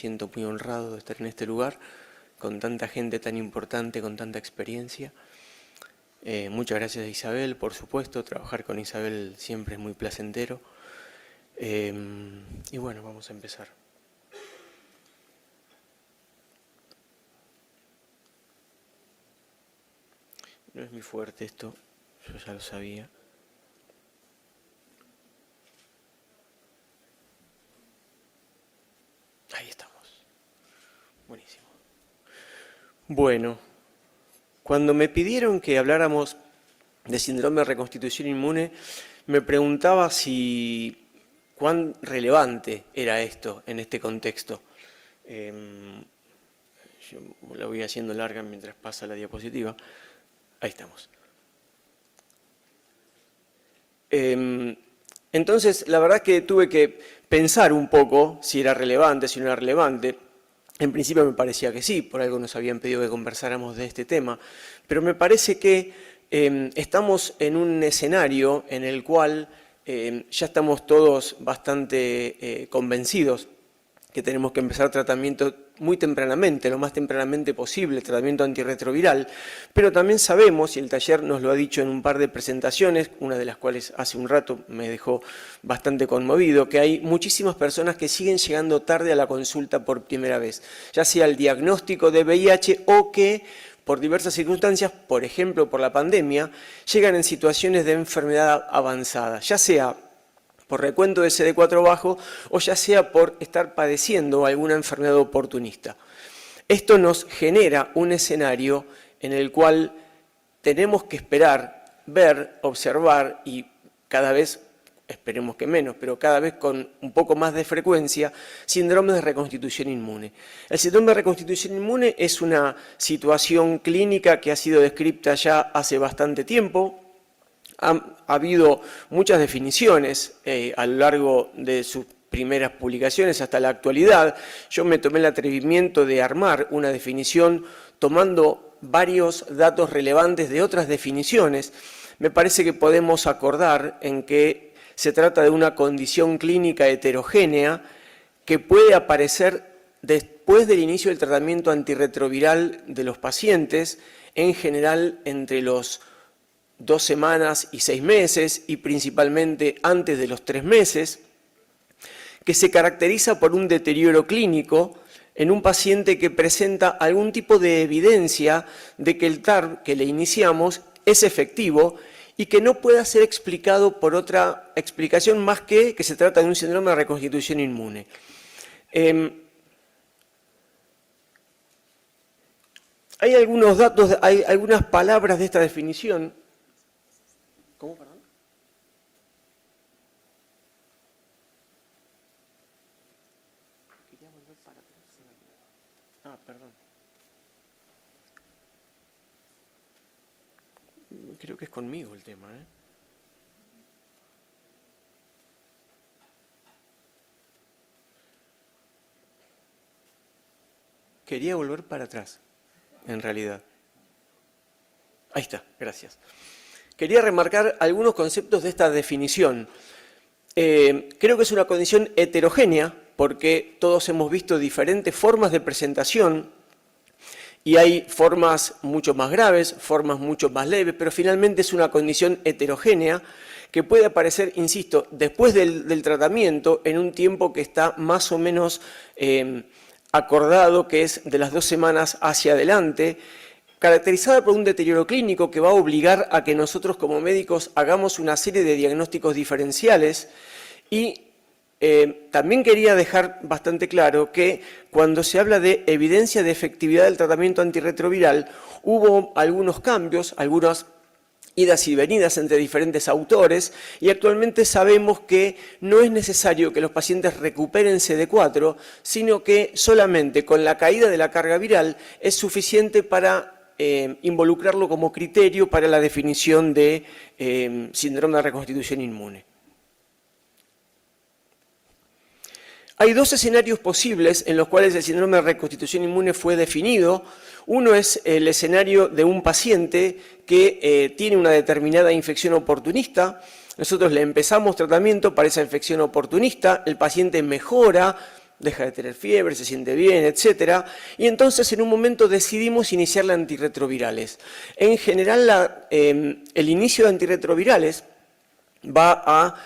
Siento muy honrado de estar en este lugar, con tanta gente tan importante, con tanta experiencia. Muchas gracias a Isabel, por supuesto, trabajar con Isabel siempre es muy placentero. Y bueno, vamos a empezar. No es muy fuerte esto, yo ya lo sabía. Ahí estamos. Buenísimo. Bueno, cuando me pidieron que habláramos de síndrome de reconstitución inmune, me preguntaba cuán relevante era esto en este contexto. Yo la voy haciendo larga mientras pasa la diapositiva. Ahí estamos. Entonces, la verdad es que tuve que pensar un poco si era relevante, si no era relevante. En principio me parecía que sí, por algo nos habían pedido que conversáramos de este tema, pero me parece que estamos en un escenario en el cual ya estamos todos bastante convencidos que tenemos que empezar tratamiento muy tempranamente, lo más tempranamente posible, tratamiento antirretroviral, pero también sabemos, y el taller nos lo ha dicho en un par de presentaciones, una de las cuales hace un rato me dejó bastante conmovido, que hay muchísimas personas que siguen llegando tarde a la consulta por primera vez, ya sea el diagnóstico de VIH o que por diversas circunstancias, por ejemplo por la pandemia, llegan en situaciones de enfermedad avanzada, ya sea por recuento de CD4 bajo o ya sea por estar padeciendo alguna enfermedad oportunista. Esto nos genera un escenario en el cual tenemos que esperar, ver, observar y cada vez, esperemos que menos, pero cada vez con un poco más de frecuencia, síndrome de reconstitución inmune. El síndrome de reconstitución inmune es una situación clínica que ha sido descrita ya hace bastante tiempo. Ha habido muchas definiciones a lo largo de sus primeras publicaciones hasta la actualidad. Yo me tomé el atrevimiento de armar una definición tomando varios datos relevantes de otras definiciones. Me parece que podemos acordar en que se trata de una condición clínica heterogénea que puede aparecer después del inicio del tratamiento antirretroviral de los pacientes, en general entre los 2 semanas y 6 meses y principalmente antes de los 3 meses, que se caracteriza por un deterioro clínico en un paciente que presenta algún tipo de evidencia de que el TARP que le iniciamos es efectivo y que no pueda ser explicado por otra explicación más que se trata de un síndrome de reconstitución inmune. Hay algunos datos, hay algunas palabras de esta definición. ¿Cómo, perdón? Quería volver para atrás. Ah, perdón. Creo que es conmigo el tema, ¿eh? Quería volver para atrás, en realidad. Ahí está, gracias. Quería remarcar algunos conceptos de esta definición. Creo que es una condición heterogénea porque todos hemos visto diferentes formas de presentación y hay formas mucho más graves, formas mucho más leves, pero finalmente es una condición heterogénea que puede aparecer, insisto, después del tratamiento en un tiempo que está más o menos acordado, que es de las 2 semanas hacia adelante, caracterizada por un deterioro clínico que va a obligar a que nosotros como médicos hagamos una serie de diagnósticos diferenciales y también quería dejar bastante claro que cuando se habla de evidencia de efectividad del tratamiento antirretroviral hubo algunos cambios, algunas idas y venidas entre diferentes autores y actualmente sabemos que no es necesario que los pacientes recuperen CD4, sino que solamente con la caída de la carga viral es suficiente para involucrarlo como criterio para la definición de síndrome de reconstitución inmune. Hay 2 escenarios posibles en los cuales el síndrome de reconstitución inmune fue definido. Uno es el escenario de un paciente que tiene una determinada infección oportunista. Nosotros le empezamos tratamiento para esa infección oportunista, el paciente mejora deja de tener fiebre, se siente bien, etc. Y entonces en un momento decidimos iniciarle antirretrovirales. En general el inicio de antirretrovirales va a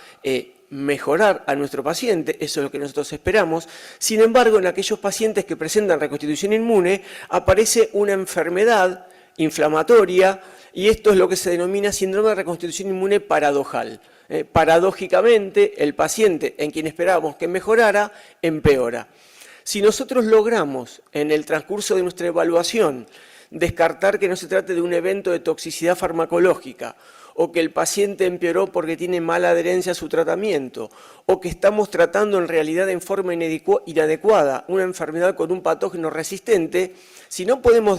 mejorar a nuestro paciente, eso es lo que nosotros esperamos. Sin embargo, en aquellos pacientes que presentan reconstitución inmune aparece una enfermedad inflamatoria y esto es lo que se denomina síndrome de reconstitución inmune paradojal. Paradójicamente, el paciente en quien esperábamos que mejorara, empeora. Si nosotros logramos en el transcurso de nuestra evaluación descartar que no se trate de un evento de toxicidad farmacológica, o que el paciente empeoró porque tiene mala adherencia a su tratamiento, o que estamos tratando en realidad en forma inadecuada una enfermedad con un patógeno resistente, si no podemos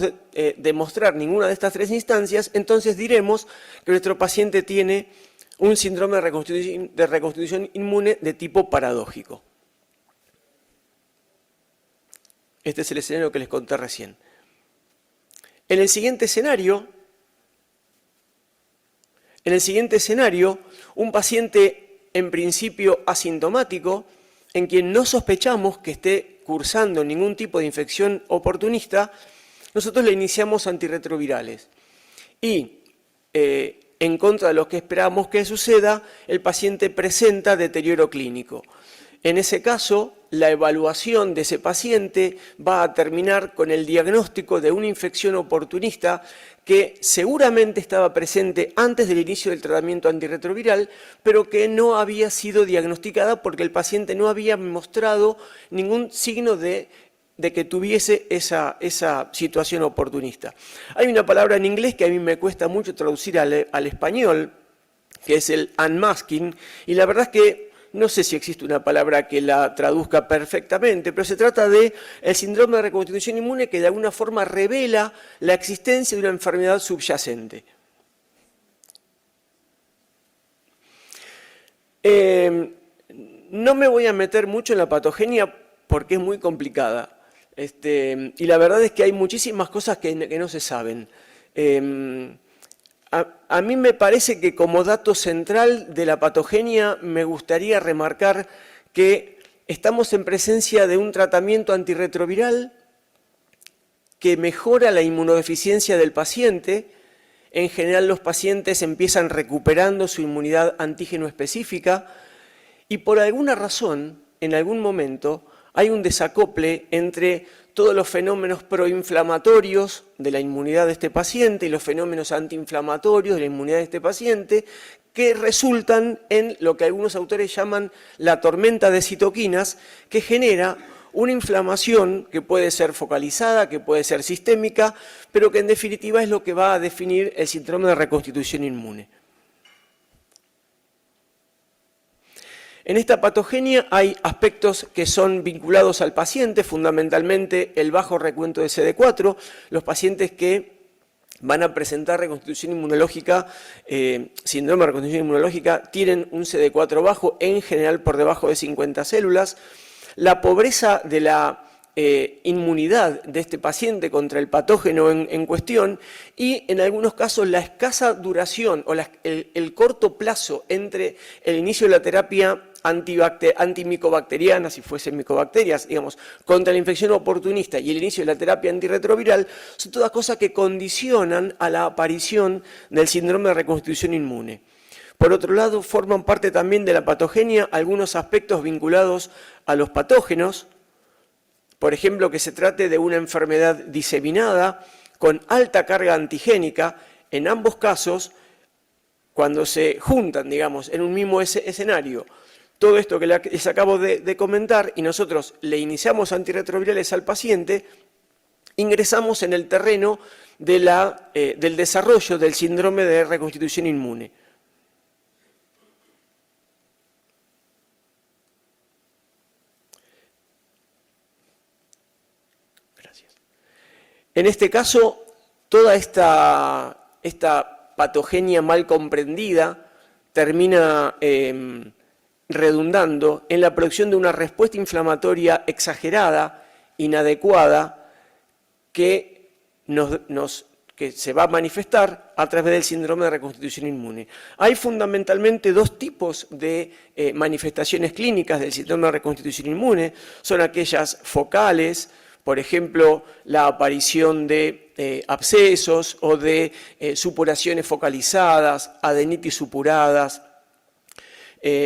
demostrar ninguna de estas tres instancias, entonces diremos que nuestro paciente tiene un síndrome de reconstitución inmune de tipo paradójico. Este es el escenario que les conté recién. En el siguiente escenario, un paciente en principio asintomático, en quien no sospechamos que esté cursando ningún tipo de infección oportunista, nosotros le iniciamos antirretrovirales. Y en contra de lo que esperábamos que suceda, el paciente presenta deterioro clínico. En ese caso, la evaluación de ese paciente va a terminar con el diagnóstico de una infección oportunista que seguramente estaba presente antes del inicio del tratamiento antirretroviral, pero que no había sido diagnosticada porque el paciente no había mostrado ningún signo de que tuviese esa situación oportunista. Hay una palabra en inglés que a mí me cuesta mucho traducir al español, que es el unmasking, y la verdad es que no sé si existe una palabra que la traduzca perfectamente, pero se trata de el síndrome de reconstitución inmune que de alguna forma revela la existencia de una enfermedad subyacente. No me voy a meter mucho en la patogenia porque es muy complicada. Y la verdad es que hay muchísimas cosas que no se saben. A mí me parece que como dato central de la patogenia me gustaría remarcar que estamos en presencia de un tratamiento antirretroviral que mejora la inmunodeficiencia del paciente. En general los pacientes empiezan recuperando su inmunidad antígeno específica y por alguna razón, en algún momento, hay un desacople entre todos los fenómenos proinflamatorios de la inmunidad de este paciente y los fenómenos antiinflamatorios de la inmunidad de este paciente que resultan en lo que algunos autores llaman la tormenta de citoquinas que genera una inflamación que puede ser focalizada, que puede ser sistémica, pero que en definitiva es lo que va a definir el síndrome de reconstitución inmune. En esta patogenia hay aspectos que son vinculados al paciente, fundamentalmente el bajo recuento de CD4, los pacientes que van a presentar reconstitución inmunológica, síndrome de reconstitución inmunológica, tienen un CD4 bajo, en general por debajo de 50 células, la pobreza de la inmunidad de este paciente contra el patógeno en cuestión y en algunos casos la escasa duración o el corto plazo entre el inicio de la terapia antimicobacteriana, si fuesen micobacterias, digamos, contra la infección oportunista y el inicio de la terapia antirretroviral, son todas cosas que condicionan a la aparición del síndrome de reconstitución inmune. Por otro lado, forman parte también de la patogenia algunos aspectos vinculados a los patógenos, por ejemplo, que se trate de una enfermedad diseminada con alta carga antigénica. En ambos casos, cuando se juntan, digamos, en un mismo escenario, todo esto que les acabo de comentar y nosotros le iniciamos antirretrovirales al paciente, ingresamos en el terreno del desarrollo del síndrome de reconstitución inmune. Gracias. En este caso, toda esta patogenia mal comprendida termina redundando en la producción de una respuesta inflamatoria exagerada, inadecuada, que nos que se va a manifestar a través del síndrome de reconstitución inmune. Hay fundamentalmente dos tipos de manifestaciones clínicas del síndrome de reconstitución inmune. Son aquellas focales, por ejemplo, la aparición de abscesos o de supuraciones focalizadas, adenitis supuradas,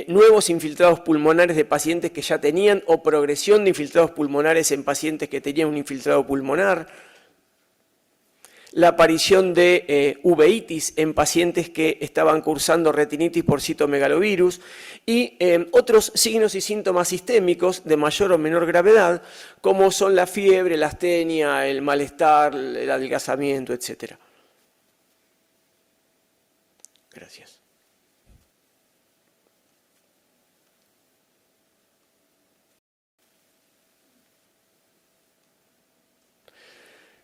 nuevos infiltrados pulmonares de pacientes que ya tenían o progresión de infiltrados pulmonares en pacientes que tenían un infiltrado pulmonar, la aparición de uveitis en pacientes que estaban cursando retinitis por citomegalovirus y otros signos y síntomas sistémicos de mayor o menor gravedad, como son la fiebre, la astenia, el malestar, el adelgazamiento, etc. Gracias.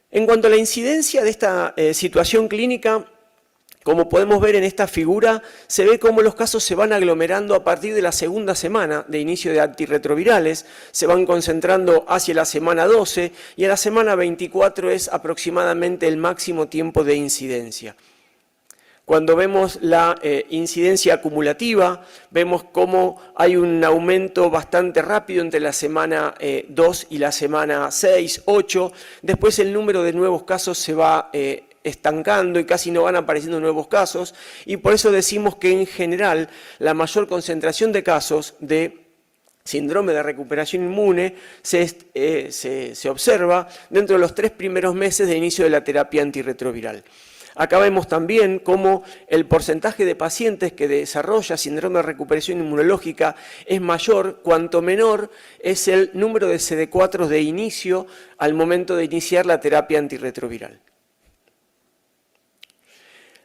En cuanto a la incidencia de esta situación clínica, como podemos ver en esta figura, se ve cómo los casos se van aglomerando a partir de la segunda semana de inicio de antirretrovirales, se van concentrando hacia la semana 12 y a la semana 24 es aproximadamente el máximo tiempo de incidencia. Cuando vemos la incidencia acumulativa, vemos cómo hay un aumento bastante rápido entre la semana 2 y la semana 6, 8. Después el número de nuevos casos se va estancando y casi no van apareciendo nuevos casos. Y por eso decimos que en general la mayor concentración de casos de síndrome de recuperación inmune se observa dentro de los 3 primeros meses de inicio de la terapia antirretroviral. Acá vemos también cómo el porcentaje de pacientes que desarrolla síndrome de recuperación inmunológica es mayor, cuanto menor es el número de CD4 de inicio al momento de iniciar la terapia antirretroviral.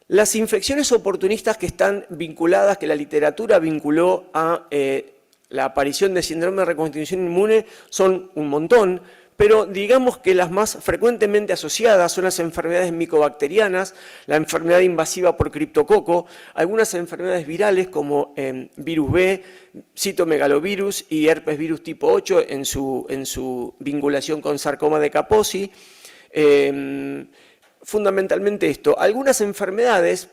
Las infecciones oportunistas que están vinculadas, que la literatura vinculó a la aparición de síndrome de reconstitución inmune, son un montón, pero digamos que las más frecuentemente asociadas son las enfermedades micobacterianas, la enfermedad invasiva por criptococo, algunas enfermedades virales como virus B, citomegalovirus y herpes virus tipo 8 en su vinculación con sarcoma de Kaposi. Fundamentalmente esto. Algunas enfermedades,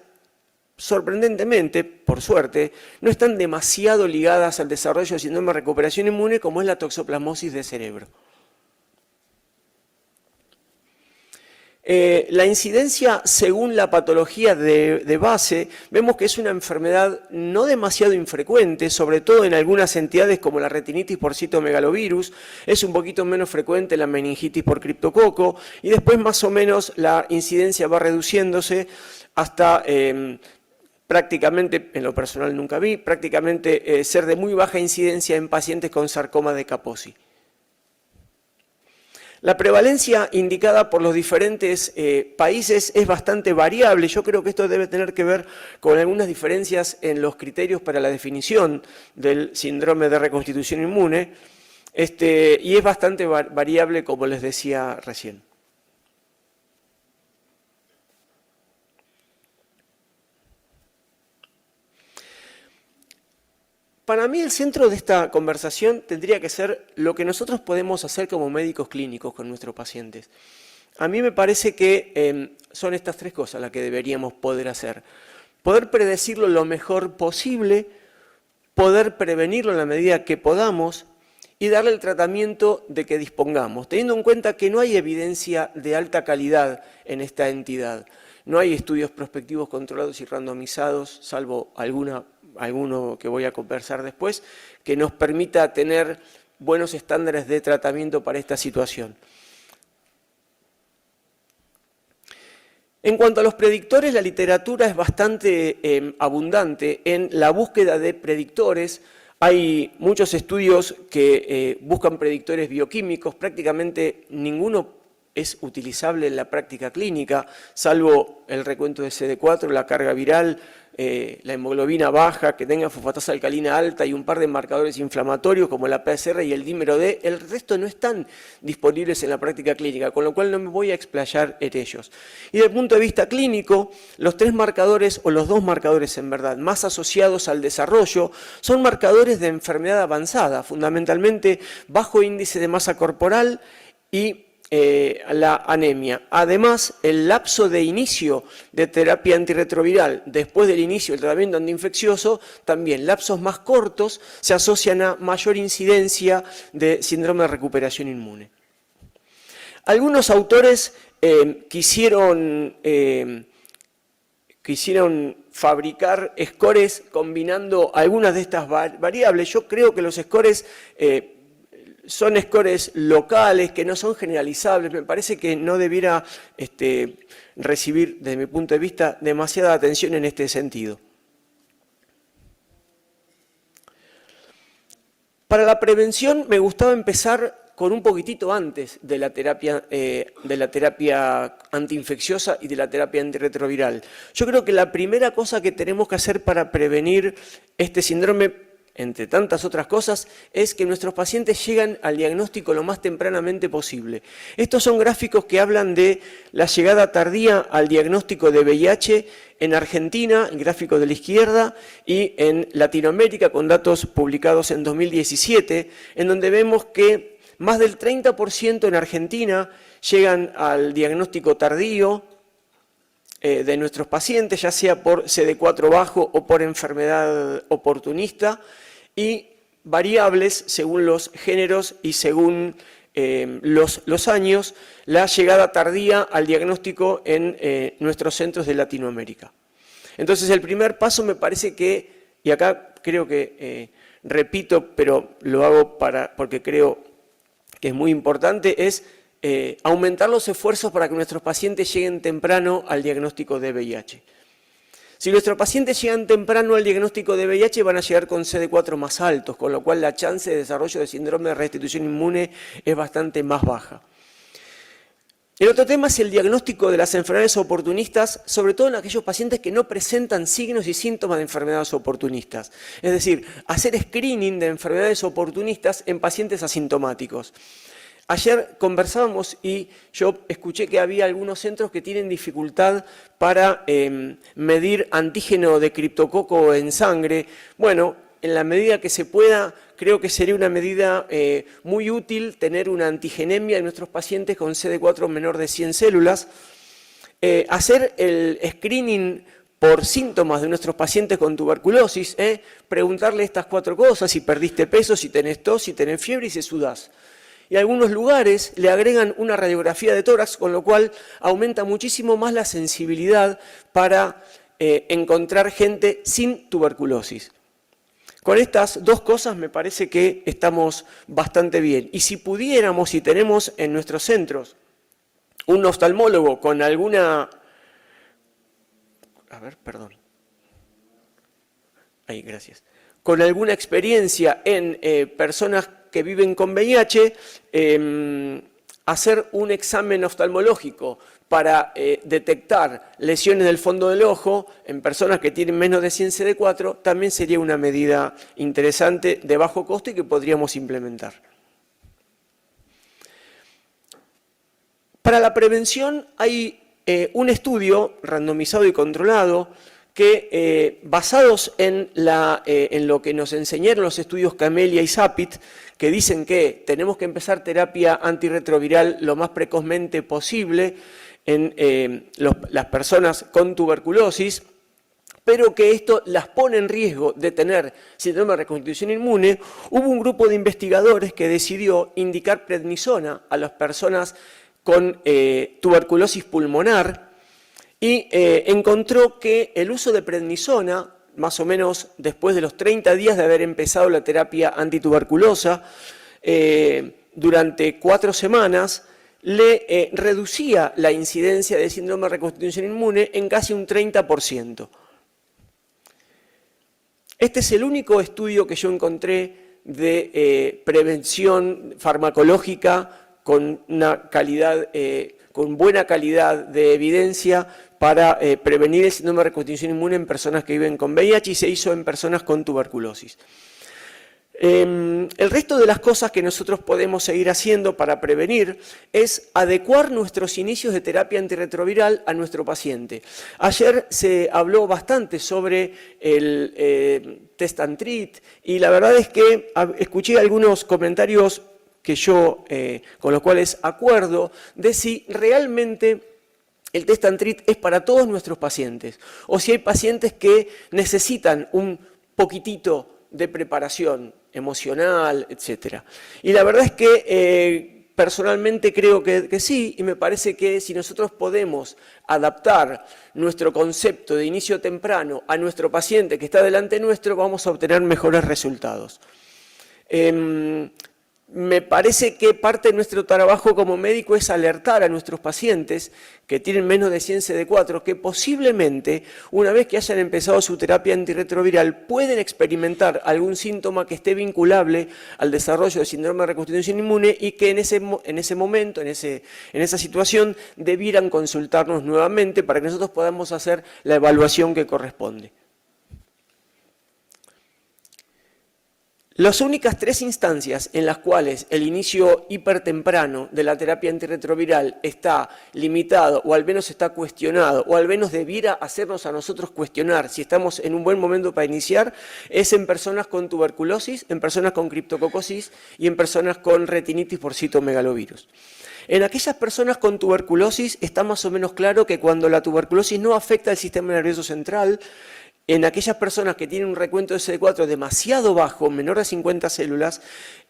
sorprendentemente, por suerte, no están demasiado ligadas al desarrollo de síndrome de recuperación inmune como es la toxoplasmosis de cerebro. La incidencia según la patología de base, vemos que es una enfermedad no demasiado infrecuente, sobre todo en algunas entidades como la retinitis por citomegalovirus, es un poquito menos frecuente la meningitis por criptococo y después más o menos la incidencia va reduciéndose hasta prácticamente, en lo personal nunca vi, prácticamente ser de muy baja incidencia en pacientes con sarcoma de Kaposi. La prevalencia indicada por los diferentes países es bastante variable. Yo creo que esto debe tener que ver con algunas diferencias en los criterios para la definición del síndrome de reconstitución inmune y es bastante variable, como les decía recién. Para mí el centro de esta conversación tendría que ser lo que nosotros podemos hacer como médicos clínicos con nuestros pacientes. A mí me parece que son estas 3 cosas las que deberíamos poder hacer. Poder predecirlo lo mejor posible, poder prevenirlo en la medida que podamos y darle el tratamiento de que dispongamos, teniendo en cuenta que no hay evidencia de alta calidad en esta entidad. No hay estudios prospectivos controlados y randomizados, salvo alguno que voy a conversar después, que nos permita tener buenos estándares de tratamiento para esta situación. En cuanto a los predictores, la literatura es bastante abundante en la búsqueda de predictores. Hay muchos estudios que buscan predictores bioquímicos, prácticamente ninguno es utilizable en la práctica clínica, salvo el recuento de CD4, la carga viral, la hemoglobina baja, que tenga fosfatasa alcalina alta y un par de marcadores inflamatorios como la PCR y el dímero D. El resto no están disponibles en la práctica clínica, con lo cual no me voy a explayar en ellos. Y desde el punto de vista clínico, los 3 marcadores, o los 2 marcadores en verdad, más asociados al desarrollo, son marcadores de enfermedad avanzada, fundamentalmente bajo índice de masa corporal y la anemia. Además, el lapso de inicio de terapia antirretroviral después del inicio del tratamiento antiinfeccioso, también lapsos más cortos se asocian a mayor incidencia de síndrome de recuperación inmune. Algunos autores quisieron fabricar scores combinando algunas de estas variables. Yo creo que los scores son scores locales, que no son generalizables. Me parece que no debiera recibir, desde mi punto de vista, demasiada atención en este sentido. Para la prevención me gustaba empezar con un poquitito antes de la terapia antiinfecciosa y de la terapia antirretroviral. Yo creo que la primera cosa que tenemos que hacer para prevenir este síndrome, entre tantas otras cosas, es que nuestros pacientes lleguen al diagnóstico lo más tempranamente posible. Estos son gráficos que hablan de la llegada tardía al diagnóstico de VIH en Argentina, el gráfico de la izquierda, y en Latinoamérica, con datos publicados en 2017, en donde vemos que más del 30% en Argentina llegan al diagnóstico tardío de nuestros pacientes, ya sea por CD4 bajo o por enfermedad oportunista, y variables según los géneros y según los años, la llegada tardía al diagnóstico en nuestros centros de Latinoamérica. Entonces, el primer paso me parece que, y acá creo que, repito, pero lo hago porque creo que es muy importante, es aumentar los esfuerzos para que nuestros pacientes lleguen temprano al diagnóstico de VIH. Si nuestros pacientes llegan temprano al diagnóstico de VIH, van a llegar con CD4 más altos, con lo cual la chance de desarrollo de síndrome de restitución inmune es bastante más baja. El otro tema es el diagnóstico de las enfermedades oportunistas, sobre todo en aquellos pacientes que no presentan signos y síntomas de enfermedades oportunistas. Es decir, hacer screening de enfermedades oportunistas en pacientes asintomáticos. Ayer conversábamos y yo escuché que había algunos centros que tienen dificultad para medir antígeno de criptococo en sangre. Bueno, en la medida que se pueda, creo que sería una medida muy útil tener una antigenemia de nuestros pacientes con CD4 menor de 100 células. Hacer el screening por síntomas de nuestros pacientes con tuberculosis, preguntarle estas 4 cosas: si perdiste peso, si tenés tos, si tenés fiebre y si sudás. Y algunos lugares le agregan una radiografía de tórax, con lo cual aumenta muchísimo más la sensibilidad para encontrar gente sin tuberculosis. Con estas dos cosas me parece que estamos bastante bien. Y si pudiéramos, si tenemos en nuestros centros un oftalmólogo con alguna... gracias. Con alguna experiencia en personas que viven con VIH, hacer un examen oftalmológico para detectar lesiones del fondo del ojo en personas que tienen menos de 100 CD4 también sería una medida interesante de bajo costo y que podríamos implementar. Para la prevención hay un estudio randomizado y controlado que, basados en lo que nos enseñaron los estudios Camellia y Sapit, que dicen que tenemos que empezar terapia antirretroviral lo más precozmente posible en las personas con tuberculosis, pero que esto las pone en riesgo de tener síndrome de reconstitución inmune, hubo un grupo de investigadores que decidió indicar prednisona a las personas con tuberculosis pulmonar y encontró que el uso de prednisona, más o menos después de los 30 días de haber empezado la terapia antituberculosa, durante 4 semanas, le reducía la incidencia de síndrome de reconstitución inmune en casi un 30%. Este es el único estudio que yo encontré de prevención farmacológica con buena calidad de evidencia para prevenir el síndrome de reconstitución inmune en personas que viven con VIH y se hizo en personas con tuberculosis. El resto de las cosas que nosotros podemos seguir haciendo para prevenir es adecuar nuestros inicios de terapia antirretroviral a nuestro paciente. Ayer se habló bastante sobre el test and treat y la verdad es que escuché algunos comentarios con los cuales acuerdo de si realmente el test and treat es para todos nuestros pacientes, o si hay pacientes que necesitan un poquitito de preparación emocional, etc. Y la verdad es que personalmente creo que sí, y me parece que si nosotros podemos adaptar nuestro concepto de inicio temprano a nuestro paciente que está delante nuestro, vamos a obtener mejores resultados. Me parece que parte de nuestro trabajo como médico es alertar a nuestros pacientes que tienen menos de 100 CD4 que posiblemente, una vez que hayan empezado su terapia antirretroviral, pueden experimentar algún síntoma que esté vinculable al desarrollo del síndrome de reconstitución inmune y que en ese momento, en esa situación, debieran consultarnos nuevamente para que nosotros podamos hacer la evaluación que corresponde. Las únicas 3 instancias en las cuales el inicio hipertemprano de la terapia antirretroviral está limitado o al menos está cuestionado o al menos debiera hacernos a nosotros cuestionar si estamos en un buen momento para iniciar es en personas con tuberculosis, en personas con criptococosis y en personas con retinitis por citomegalovirus. En aquellas personas con tuberculosis está más o menos claro que cuando la tuberculosis no afecta al sistema nervioso central, en aquellas personas que tienen un recuento de CD4 demasiado bajo, menor a 50 células,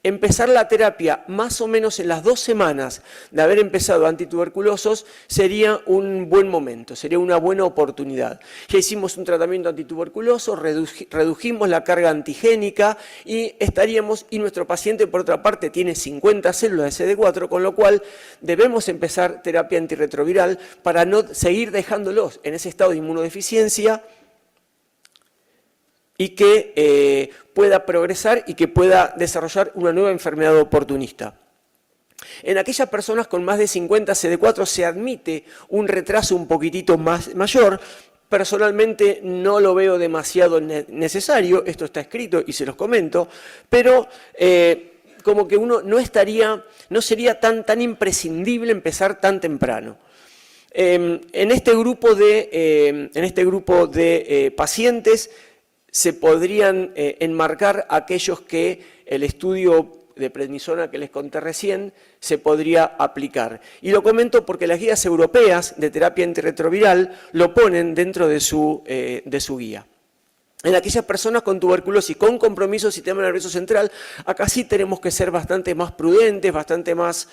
empezar la terapia más o menos en las 2 semanas de haber empezado antituberculosos sería un buen momento, sería una buena oportunidad. Ya hicimos un tratamiento antituberculoso, redujimos la carga antigénica y nuestro paciente por otra parte tiene 50 células de CD4, con lo cual debemos empezar terapia antirretroviral para no seguir dejándolos en ese estado de inmunodeficiencia y que pueda progresar y que pueda desarrollar una nueva enfermedad oportunista. En aquellas personas con más de 50 CD4 se admite un retraso un poquitito mayor. Personalmente no lo veo demasiado necesario, esto está escrito y se los comento, pero como que uno no sería tan imprescindible empezar tan temprano. En este grupo de pacientes se podrían enmarcar aquellos que el estudio de prednisona que les conté recién se podría aplicar. Y lo comento porque las guías europeas de terapia antirretroviral lo ponen dentro de su guía. En aquellas personas con tuberculosis, con compromiso del sistema nervioso central, acá sí tenemos que ser bastante más prudentes, bastante más...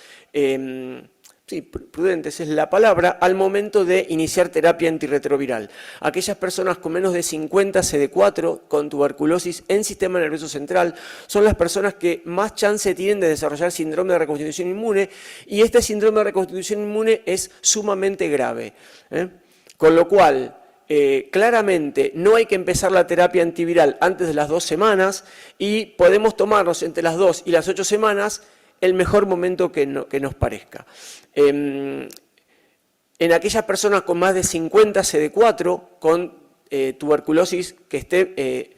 Sí, prudentes es la palabra, al momento de iniciar terapia antirretroviral. Aquellas personas con menos de 50 CD4 con tuberculosis en sistema nervioso central son las personas que más chance tienen de desarrollar síndrome de reconstitución inmune y este síndrome de reconstitución inmune es sumamente grave. Con lo cual, claramente no hay que empezar la terapia antiviral antes de las 2 semanas y podemos tomarnos entre las 2 y las 8 semanas el mejor momento que nos parezca. En aquellas personas con más de 50 CD4 con tuberculosis que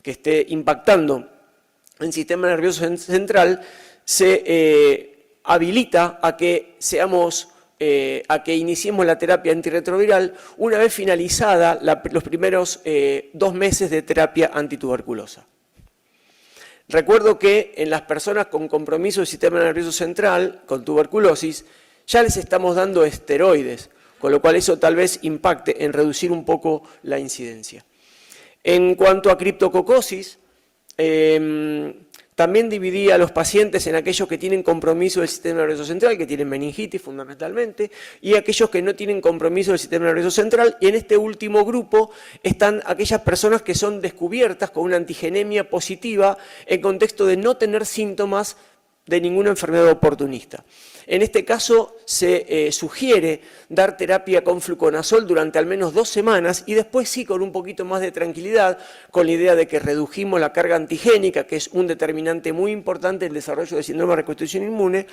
esté impactando el sistema nervioso central, se habilita a que iniciemos la terapia antirretroviral una vez finalizada los primeros 2 meses de terapia antituberculosa. Recuerdo que en las personas con compromiso del sistema nervioso central, con tuberculosis, ya les estamos dando esteroides, con lo cual eso tal vez impacte en reducir un poco la incidencia. En cuanto a criptococosis, también dividí a los pacientes en aquellos que tienen compromiso del sistema nervioso central, que tienen meningitis fundamentalmente, y aquellos que no tienen compromiso del sistema nervioso central. Y en este último grupo están aquellas personas que son descubiertas con una antigenemia positiva en contexto de no tener síntomas de ninguna enfermedad oportunista. En este caso se sugiere dar terapia con fluconazol durante al menos 2 semanas y después sí con un poquito más de tranquilidad, con la idea de que redujimos la carga antigénica, que es un determinante muy importante en el desarrollo del síndrome de reconstitución inmune,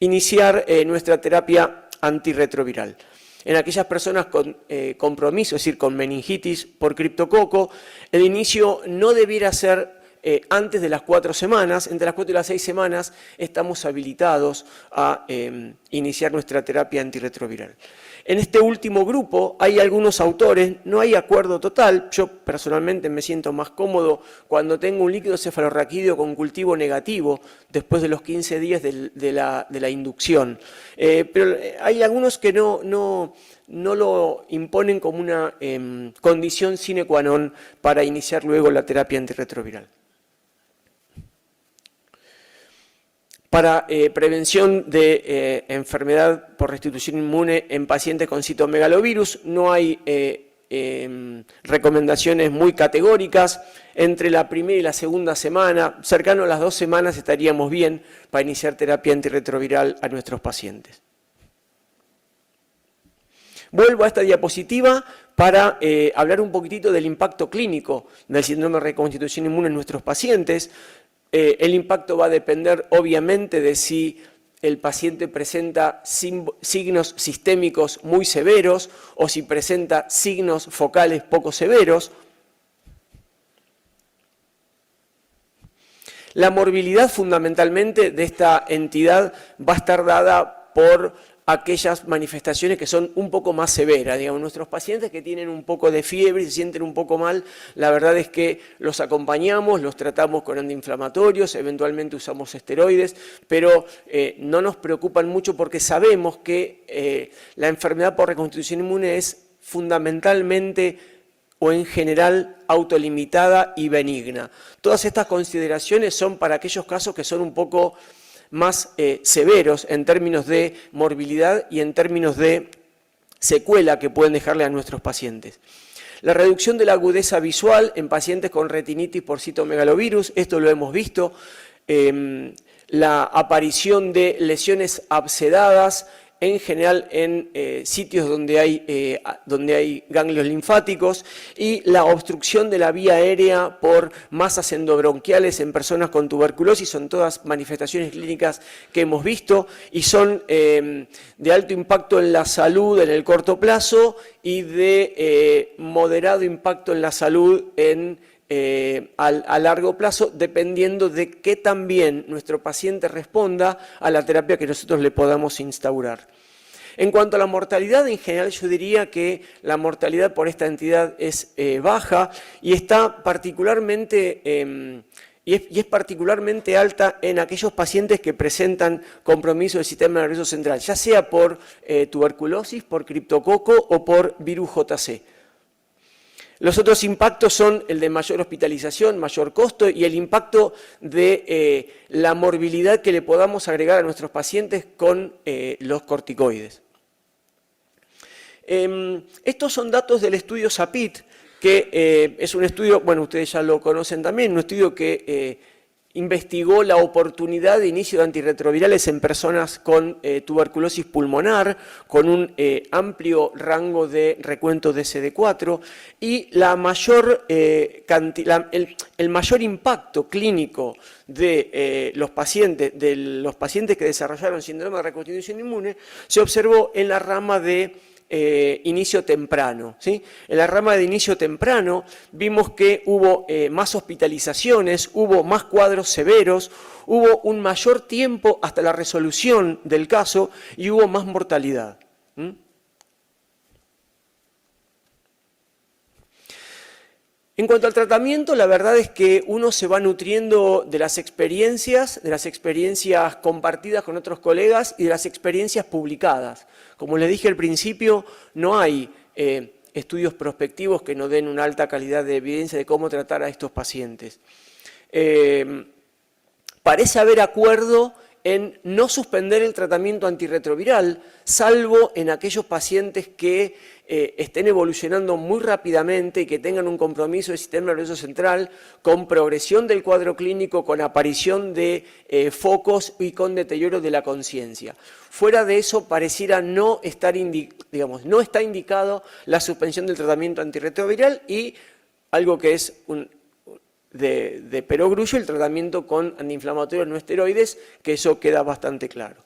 iniciar nuestra terapia antirretroviral. En aquellas personas con compromiso, es decir, con meningitis por criptococo, el inicio no debiera ser antes de las 4 semanas, entre las 4 y las 6 semanas, estamos habilitados a iniciar nuestra terapia antirretroviral. En este último grupo hay algunos autores, no hay acuerdo total, yo personalmente me siento más cómodo cuando tengo un líquido cefalorraquídeo con cultivo negativo después de los 15 días de la inducción. Pero hay algunos que no lo imponen como una condición sine qua non para iniciar luego la terapia antirretroviral. Para prevención de enfermedad por restitución inmune en pacientes con citomegalovirus no hay recomendaciones muy categóricas. Entre la primera y la segunda semana, cercano a las 2 semanas, estaríamos bien para iniciar terapia antirretroviral a nuestros pacientes. Vuelvo a esta diapositiva para hablar un poquitito del impacto clínico del síndrome de reconstitución inmune en nuestros pacientes. El impacto va a depender, obviamente, de si el paciente presenta signos sistémicos muy severos o si presenta signos focales poco severos. La morbilidad, fundamentalmente, de esta entidad va a estar dada por aquellas manifestaciones que son un poco más severas. Digamos, nuestros pacientes que tienen un poco de fiebre y se sienten un poco mal, la verdad es que los acompañamos, los tratamos con antiinflamatorios, eventualmente usamos esteroides, pero no nos preocupan mucho porque sabemos que la enfermedad por reconstitución inmune es fundamentalmente o en general autolimitada y benigna. Todas estas consideraciones son para aquellos casos que son un poco más severos en términos de morbilidad y en términos de secuela que pueden dejarle a nuestros pacientes. La reducción de la agudeza visual en pacientes con retinitis por citomegalovirus, esto lo hemos visto. La aparición de lesiones abscedadas, en general en sitios donde hay ganglios linfáticos, y la obstrucción de la vía aérea por masas endobronquiales en personas con tuberculosis, son todas manifestaciones clínicas que hemos visto y son de alto impacto en la salud en el corto plazo y de moderado impacto en la salud a largo plazo, dependiendo de qué tan bien nuestro paciente responda a la terapia que nosotros le podamos instaurar. En cuanto a la mortalidad, en general yo diría que la mortalidad por esta entidad es baja y está particularmente es particularmente alta en aquellos pacientes que presentan compromiso del sistema nervioso central, ya sea por tuberculosis, por criptococo o por virus JC. Los otros impactos son el de mayor hospitalización, mayor costo y el impacto de la morbilidad que le podamos agregar a nuestros pacientes con los corticoides. Estos son datos del estudio SAPIT, que es un estudio, bueno, ustedes ya lo conocen también, un estudio que investigó la oportunidad de inicio de antirretrovirales en personas con tuberculosis pulmonar, con un amplio rango de recuento de CD4 y el mayor impacto clínico de los pacientes que desarrollaron síndrome de reconstitución inmune se observó en la rama de inicio temprano, ¿sí? En la rama de inicio temprano vimos que hubo más hospitalizaciones, hubo más cuadros severos, hubo un mayor tiempo hasta la resolución del caso y hubo más mortalidad. En cuanto al tratamiento, la verdad es que uno se va nutriendo de las experiencias compartidas con otros colegas y de las experiencias publicadas. Como les dije al principio, no hay estudios prospectivos que nos den una alta calidad de evidencia de cómo tratar a estos pacientes. Parece haber acuerdo en no suspender el tratamiento antirretroviral, salvo en aquellos pacientes que estén evolucionando muy rápidamente y que tengan un compromiso del sistema nervioso central con progresión del cuadro clínico, con aparición de focos y con deterioro de la conciencia. Fuera de eso, pareciera no está indicado la suspensión del tratamiento antirretroviral y algo que es de perogrullo, el tratamiento con antiinflamatorios no esteroides, que eso queda bastante claro.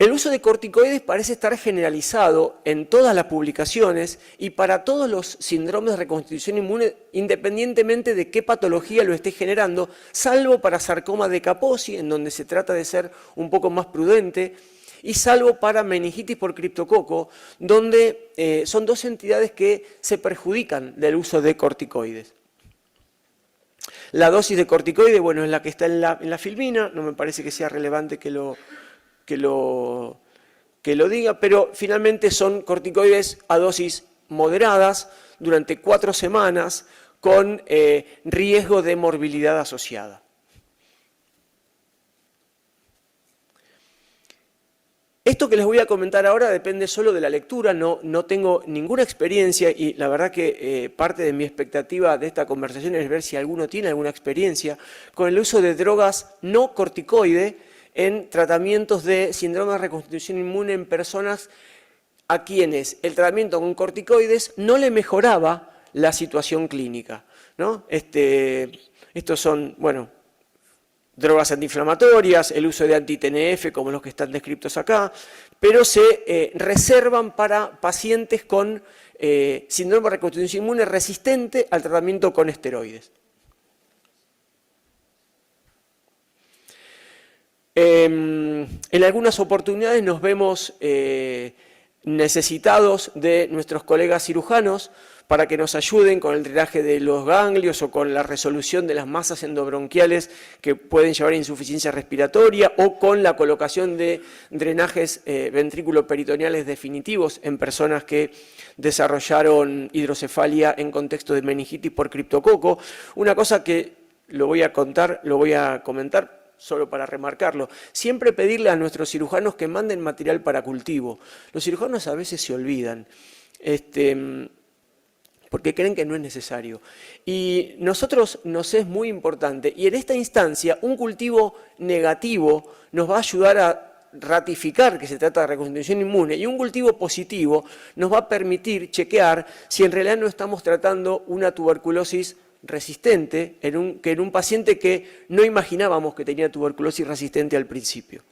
El uso de corticoides parece estar generalizado en todas las publicaciones y para todos los síndromes de reconstitución inmune, independientemente de qué patología lo esté generando, salvo para sarcoma de Kaposi, en donde se trata de ser un poco más prudente, y salvo para meningitis por criptococo, donde son dos entidades que se perjudican del uso de corticoides. La dosis de corticoide, bueno, es la que está en la filmina, no me parece que sea relevante que lo diga, pero finalmente son corticoides a dosis moderadas durante 4 semanas con riesgo de morbilidad asociada. Esto que les voy a comentar ahora depende solo de la lectura, no tengo ninguna experiencia y la verdad que parte de mi expectativa de esta conversación es ver si alguno tiene alguna experiencia con el uso de drogas no corticoide en tratamientos de síndrome de reconstitución inmune en personas a quienes el tratamiento con corticoides no le mejoraba la situación clínica, ¿no? Estos son, bueno, drogas antiinflamatorias, el uso de anti-TNF como los que están descritos acá, pero se reservan para pacientes con síndrome de reconstitución inmune resistente al tratamiento con esteroides. En algunas oportunidades nos vemos necesitados de nuestros colegas cirujanos para que nos ayuden con el drenaje de los ganglios o con la resolución de las masas endobronquiales que pueden llevar a insuficiencia respiratoria o con la colocación de drenajes ventrículo-peritoneales definitivos en personas que desarrollaron hidrocefalia en contexto de meningitis por criptococo. Una cosa que lo voy a comentar solo para remarcarlo, siempre pedirle a nuestros cirujanos que manden material para cultivo. Los cirujanos a veces se olvidan, porque creen que no es necesario. Y nosotros nos es muy importante, y en esta instancia un cultivo negativo nos va a ayudar a ratificar que se trata de reconstitución inmune, y un cultivo positivo nos va a permitir chequear si en realidad no estamos tratando una tuberculosis resistente en un paciente que no imaginábamos que tenía tuberculosis resistente al principio.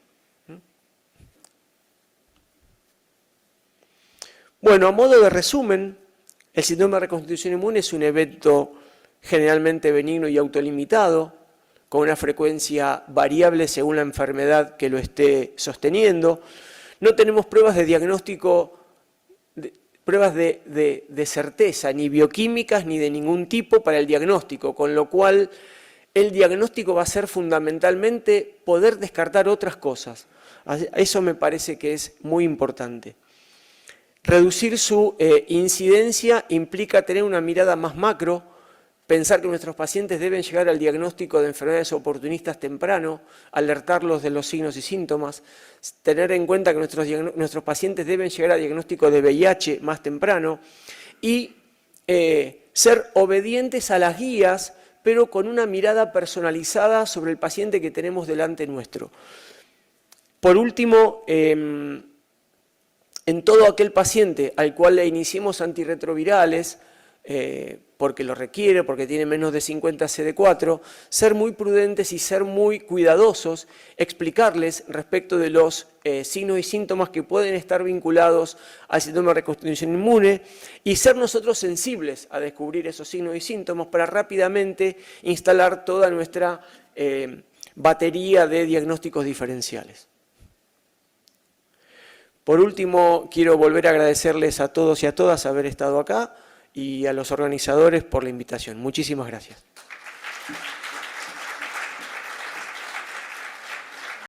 Bueno, a modo de resumen, el síndrome de reconstitución inmune es un evento generalmente benigno y autolimitado, con una frecuencia variable según la enfermedad que lo esté sosteniendo. No tenemos pruebas de diagnóstico, pruebas de certeza, ni bioquímicas ni de ningún tipo para el diagnóstico, con lo cual el diagnóstico va a ser fundamentalmente poder descartar otras cosas. Eso me parece que es muy importante. Reducir su incidencia implica tener una mirada más macro, pensar que nuestros pacientes deben llegar al diagnóstico de enfermedades oportunistas temprano, alertarlos de los signos y síntomas, tener en cuenta que nuestros pacientes deben llegar al diagnóstico de VIH más temprano y ser obedientes a las guías, pero con una mirada personalizada sobre el paciente que tenemos delante nuestro. Por último, en todo aquel paciente al cual le iniciemos antirretrovirales, porque lo requiere, porque tiene menos de 50 CD4, ser muy prudentes y ser muy cuidadosos, explicarles respecto de los signos y síntomas que pueden estar vinculados al síndrome de reconstitución inmune y ser nosotros sensibles a descubrir esos signos y síntomas para rápidamente instalar toda nuestra batería de diagnósticos diferenciales. Por último, quiero volver a agradecerles a todos y a todas haber estado acá y a los organizadores por la invitación. Muchísimas gracias.